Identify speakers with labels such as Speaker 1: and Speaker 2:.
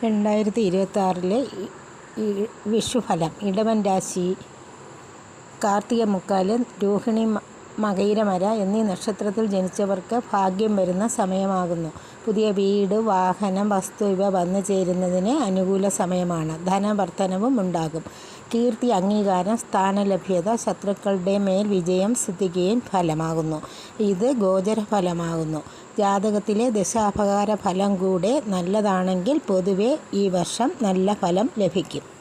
Speaker 1: 2026 വിഷുഫലം. ഇടവൻ രാശി കാർത്തിക മുക്കാല്, രോഹിണി, മകയിരമര എന്നീ നക്ഷത്രത്തിൽ ജനിച്ചവർക്ക് ഭാഗ്യം വരുന്ന സമയമാകുന്നു. പുതിയ വീട്, വാഹനം, വസ്തു ഇവ വന്നു ചേരുന്നതിന് അനുകൂല സമയമാണ്. ധനവർദ്ധനവും ഉണ്ടാകും. കീർത്തി, അംഗീകാരം, സ്ഥാനലഭ്യത, ശത്രുക്കളുടെ മേൽ വിജയം സിദ്ധിക്കുകയും ഫലമാകുന്നു. ഇത് ഗോചരഫലമാകുന്നു. ജാതകത്തിലെ ദശാപഹാര ഫലം കൂടെ നല്ലതാണെങ്കിൽ പൊതുവെ ഈ വർഷം നല്ല ഫലം ലഭിക്കും.